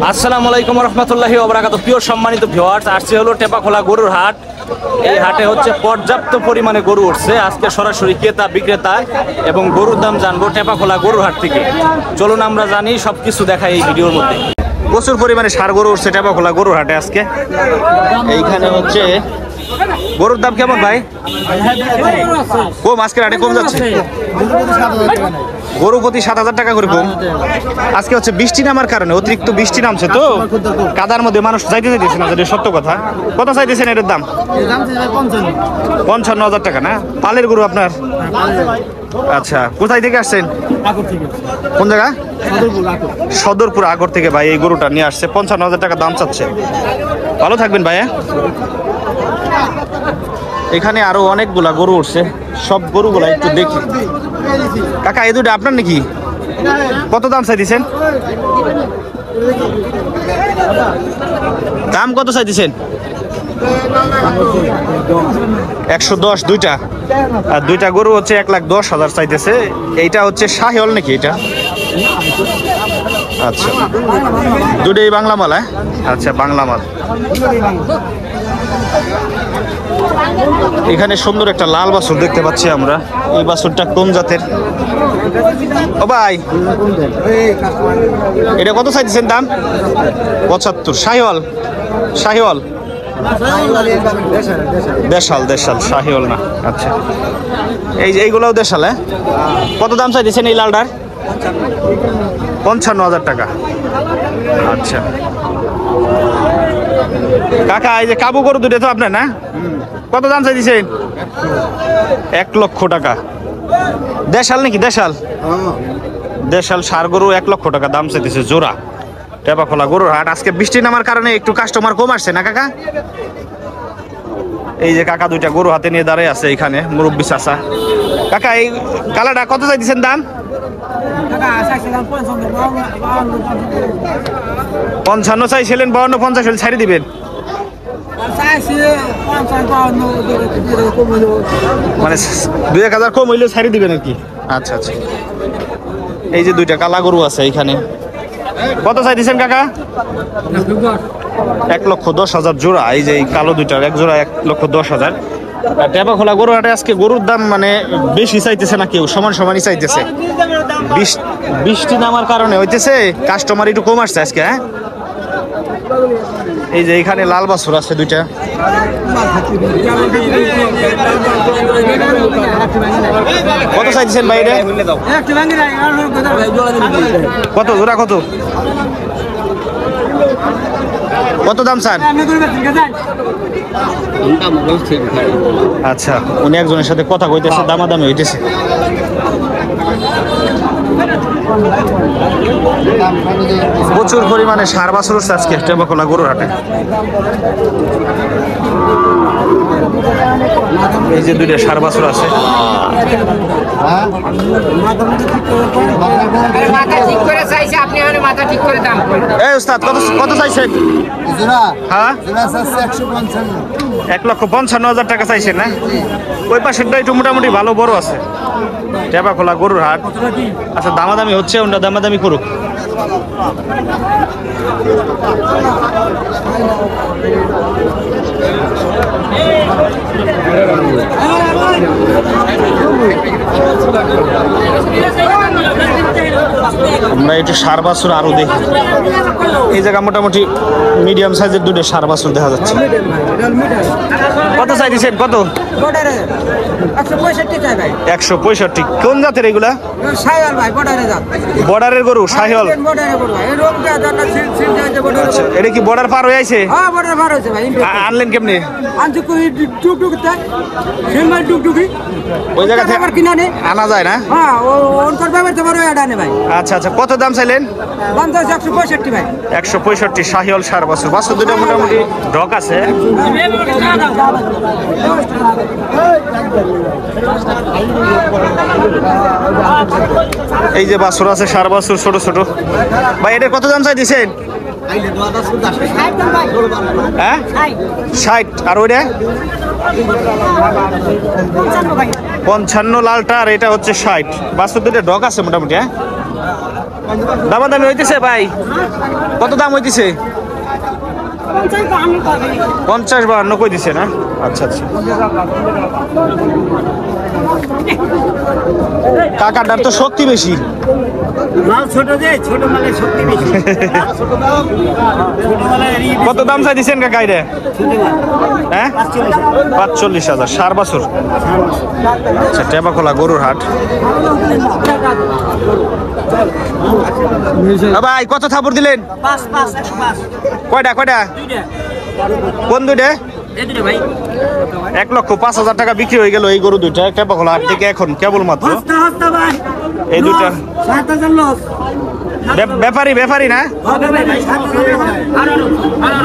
আসসালামু আলাইকুম রহমতুল্লাহি ওয়া বারাকাতুহু। প্রিয় সম্মানিত ভিউয়ার্স, আসছে হলো টেপাখোলা গরুর হাট। এই হাটে হচ্ছে পর্যাপ্ত পরিমাণে গরু উঠছে। আজকে সরাসরি ক্রেতা বিক্রেতা এবং গরুর দাম জানবো টেপাখোলা গরুর হাট থেকে। চলুন আমরা জানি, সবকিছু দেখাই এই ভিডিওর মধ্যে। প্রচুর পরিমাণে ষাঁড় গরু উঠছে টেপাখোলা গরুর হাটে আজকে। এইখানে হচ্ছে গরুর দাম কেমন ভাই? কম, আজকের হাটে কম যাচ্ছে। গরু প্রতি 7,000 টাকা করে কম। আজকে হচ্ছে বৃষ্টি নামার কারণে, অতিরিক্ত বৃষ্টি নামছে তো কাদার মধ্যে মানুষ যাইতে চাইতেছে না, যেটা সত্য কথা। কত চাইতেছেন এটার দাম? 55,000 টাকা না? পালের গরু আপনার? আচ্ছা, কোথায় থেকে আসছেন? কোন জায়গা? সদরপুর আগর থেকে ভাই এই গরুটা নিয়ে আসছে। 55,000 টাকা দাম চাচ্ছে। ভালো থাকবেন ভাইয়া। এখানে আরো অনেকগুলা গরু উঠছে, সব গরুগুলা একটু দেখি। কাকা, এই দুটো আপনার নাকি? কত দাম চাইতেছেন? দাম কত চাইতেছেন? 110 দুইটা। আর দুইটা গরু হচ্ছে 1,10,000 চাইতেছে। এইটা হচ্ছে শাহিওয়াল নাকি এটা? আচ্ছা, দুটোই বাংলা মাল। আচ্ছা, বাংলা মাল। এখানে সুন্দর একটা লাল বাছুর দেখতে পাচ্ছি আমরা। এই বাছুরটা কোন জাতের? ও ভাই, এটা কত চাইতেছেন দাম? 75। শাহিওয়াল? শাহিওয়াল দেশাল? দেশাল, শাহিওয়াল না। আচ্ছা, এইগুলাও দেশাল। কত দাম চাইতেছেন এই লালটার? 55,000 টাকা। আচ্ছা কাকা, এই যে কাবু গরু দুটো তো আপনার না? কত দাম চাইছেন? 1 লক্ষ টাকা। দেশাল নাকি? দেশাল? দেশাল ষাঁড় গরু 1 লক্ষ টাকা দাম চাইতেছে জোড়া। টেপাখোলা গরুর হাট। আজকে বৃষ্টি নামার কারণে একটু কাস্টমার কম আসছে না কাকা? এই যে কাকা দুইটা গরু হাতে নিয়ে দাঁড়িয়ে আছে এখানে, মুরব্বি চাচা। কাকা, এই কালাটা কত চাইছেন দাম? 55 চাইছিলেন, 52, 50 হলে ছাড়ি দিবেন? মানে 2-1,000 কম হইলেও ছাড়ি দিবেন আর কি? আচ্ছা আচ্ছা। এই যে দুইটা কালা গরু আছে এইখানে, কত চাইছেন কাকা? 1,10,000 জোড়া। এই যে কালো দুইটার এক জোড়া 1,10,000। টেপাখোলা গরু হাটে আজকে গরুর দাম মানে বেশি চাইতেছে না, কেউ সমান সমানই চাইতেছে। বৃষ্টি নামার কারণে হইতেছে কাস্টমার একটু কম আসছে আজকে। এই যে এখানে লাল বাছুর আছে দুইটা। কত চাইছেন বাইরে? কত জোড়া? কত কত দাম চান? আচ্ছা, উনি একজনের সাথে কথা কইতেছে, দামাদামি হইতেছে। প্রচুর পরিমাণে ষাঁড় বাছুর হচ্ছে আজকে টেপাখোলা গরুর হাটে। এই যে দুইটা ষাঁড় বাছুর আছে। এই উস্তাদ, কত চাইছেন? হ্যাঁ, 1,55,000 টাকা চাইছেন না? ওই পাশেরটা একটু মোটামুটি ভালো বড় আছে। টেপাখোলা গরুর হাট। আচ্ছা, দামাদামি হচ্ছে, ওটা দামাদামি করুক। আমরা একটু ষাঁড় বাছুর আরো দেখি। এই জায়গা মোটামুটি মিডিয়াম সাইজের দুটো ষাঁড় বাছুর দেখা যাচ্ছে। কত চাইছেন? কত? 165। কোন জাতের এগুলা? বর্ডারের গরু, শাহিওয়াল। আচ্ছা, এটা কি বর্ডার পার হয়ে আছে? আনলেন কেমনে? ওই জায়গা থেকে আনা যায় না? আচ্ছা আচ্ছা, কত দাম চাইলেন? 165। শাহিওয়াল ষাঁড় বাছুর। বাছুর দুটো মোটামুটি ঢক আছে। এই যে বাছুর আছে, ষাঁড় বাছুর ছোট ছোট। ভাই, এটা কত দাম চাইছেন? হ্যাঁ, 60। আর ওইটা 55 লালটা, আর এটা হচ্ছে 60। বাছুর দুটো ডগ আছে মোটামুটি। দামাদামি হইতেছে ভাই? কত দাম হইতেছে? 50-52 কই দিছে না? আচ্ছা আচ্ছা। কাকাটার তো শক্তি বেশি। কত দাম চাই দিচ্ছেন কাকা এটা? হ্যাঁ 45,000। 4 বছর। আচ্ছা, টেপাখোলা গরুর হাট। ভাই কত থাপড় দিলেন? কয়টা কয়টা? কোন দুইটা? 1,05,000 টাকা বিক্রি হয়ে গেল এই গরু দুইটা টেপাখোলা হাট থেকে এখন কেবলমাত্র। এই দুইটা ব্যাপারী না?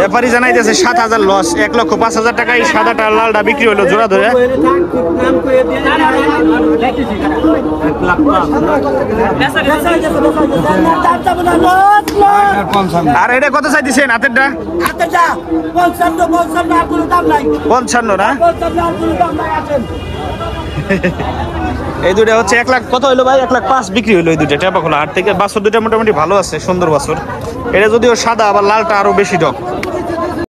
ব্যাপারী জানাইতেছে 7,000 লস। 1,05,000 টাকা এই সাদাটা লালটা বিক্রি হলো জোড়া ধরে। আর এটা কত চাই দিচ্ছেন হাতেরটা? 55 না? এই দুইটা হচ্ছে 1 লাখ। কত হইলো ভাই? 1,05,000 বিক্রি হইলো এই দুইটা টেপাখোলা হাট থেকে। বাছুর দুইটা মোটামুটি ভালো আছে, সুন্দর বাছুর। এটা যদিও সাদা, আবার লালটা আরো বেশি ডক।